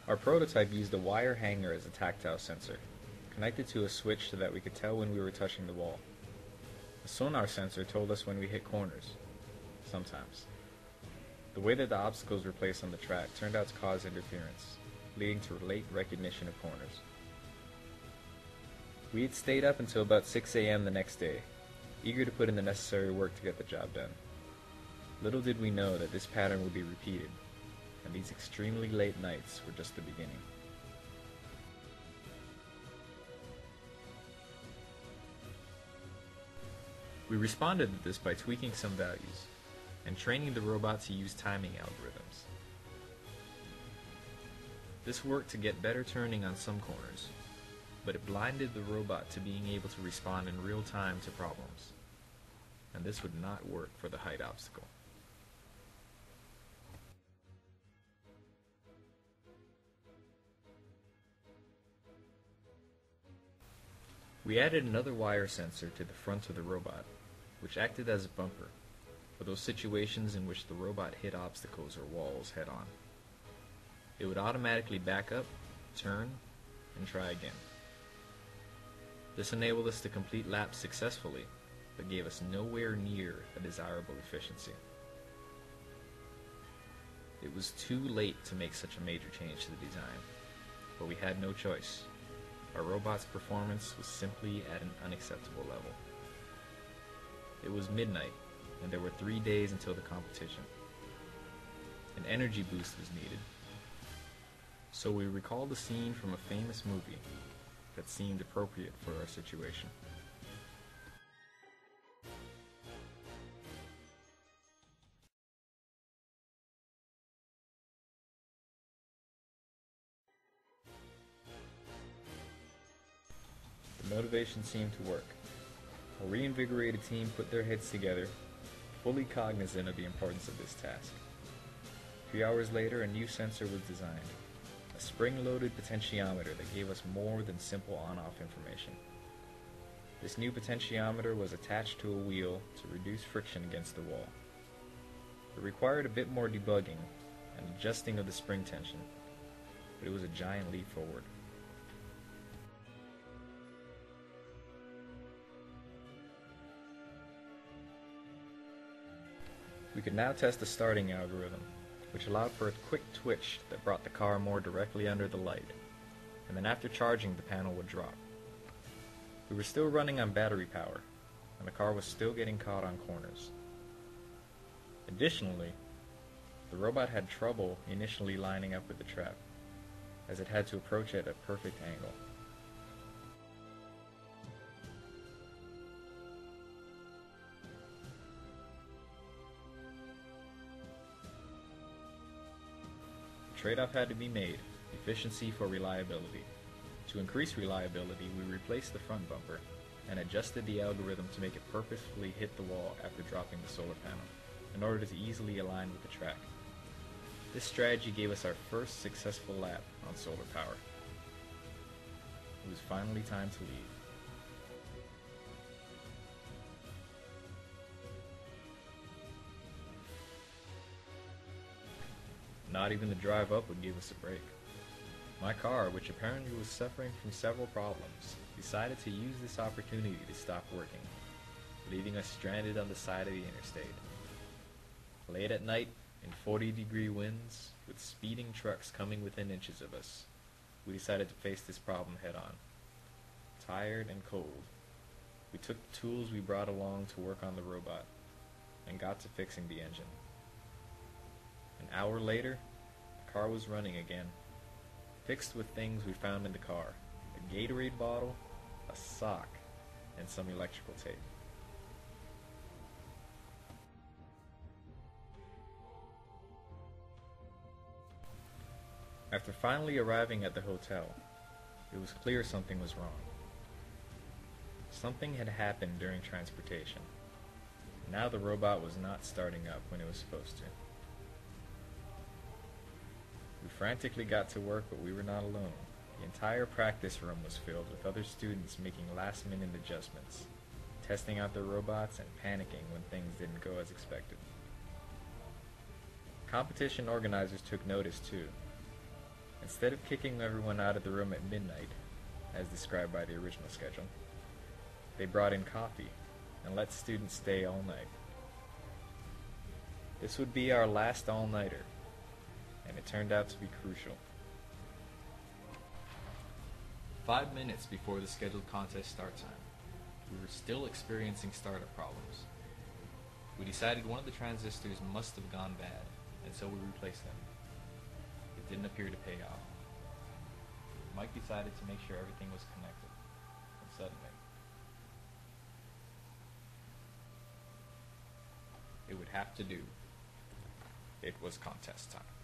Our prototype used a wire hanger as a tactile sensor, connected to a switch so that we could tell when we were touching the wall. The sonar sensor told us when we hit corners, sometimes. The way that the obstacles were placed on the track turned out to cause interference, leading to late recognition of corners. We had stayed up until about 6 a.m. the next day, eager to put in the necessary work to get the job done. Little did we know that this pattern would be repeated, and these extremely late nights were just the beginning. We responded to this by tweaking some values, and training the robot to use timing algorithms. This worked to get better turning on some corners, but it blinded the robot to being able to respond in real time to problems, and this would not work for the height obstacle. We added another wire sensor to the front of the robot, which acted as a bumper for those situations in which the robot hit obstacles or walls head-on. It would automatically back up, turn, and try again. This enabled us to complete laps successfully, but gave us nowhere near a desirable efficiency. It was too late to make such a major change to the design, but we had no choice. Our robot's performance was simply at an unacceptable level. It was midnight, and there were 3 days until the competition. An energy boost was needed, so we recalled a scene from a famous movie that seemed appropriate for our situation. The motivation seemed to work. A reinvigorated team put their heads together, fully cognizant of the importance of this task. 3 hours later, a new sensor was designed, a spring-loaded potentiometer that gave us more than simple on-off information. This new potentiometer was attached to a wheel to reduce friction against the wall. It required a bit more debugging and adjusting of the spring tension, but it was a giant leap forward. We could now test the starting algorithm, which allowed for a quick twitch that brought the car more directly under the light, and then after charging the panel would drop. We were still running on battery power, and the car was still getting caught on corners. Additionally, the robot had trouble initially lining up with the trap, as it had to approach it at a perfect angle. A trade-off had to be made, efficiency for reliability. To increase reliability, we replaced the front bumper and adjusted the algorithm to make it purposefully hit the wall after dropping the solar panel, in order to easily align with the track. This strategy gave us our first successful lap on solar power. It was finally time to leave. Not even the drive up would give us a break. My car, which apparently was suffering from several problems, decided to use this opportunity to stop working, leaving us stranded on the side of the interstate. Late at night, in 40-degree winds, with speeding trucks coming within inches of us, we decided to face this problem head-on. Tired and cold, we took the tools we brought along to work on the robot, and got to fixing the engine. An hour later, the car was running again, fixed with things we found in the car: a Gatorade bottle, a sock, and some electrical tape. After finally arriving at the hotel, it was clear something was wrong. Something had happened during transportation. Now the robot was not starting up when it was supposed to. We frantically got to work, but we were not alone. The entire practice room was filled with other students making last-minute adjustments, testing out their robots and panicking when things didn't go as expected. Competition organizers took notice too, Instead of kicking everyone out of the room at midnight, as described by the original schedule, they brought in coffee and let students stay all night. This would be our last all-nighter, and it turned out to be crucial. 5 minutes before the scheduled contest start time, we were still experiencing startup problems. We decided one of the transistors must have gone bad, and so we replaced them. It didn't appear to pay off. Mike decided to make sure everything was connected, and suddenly, it would have to do. It was contest time.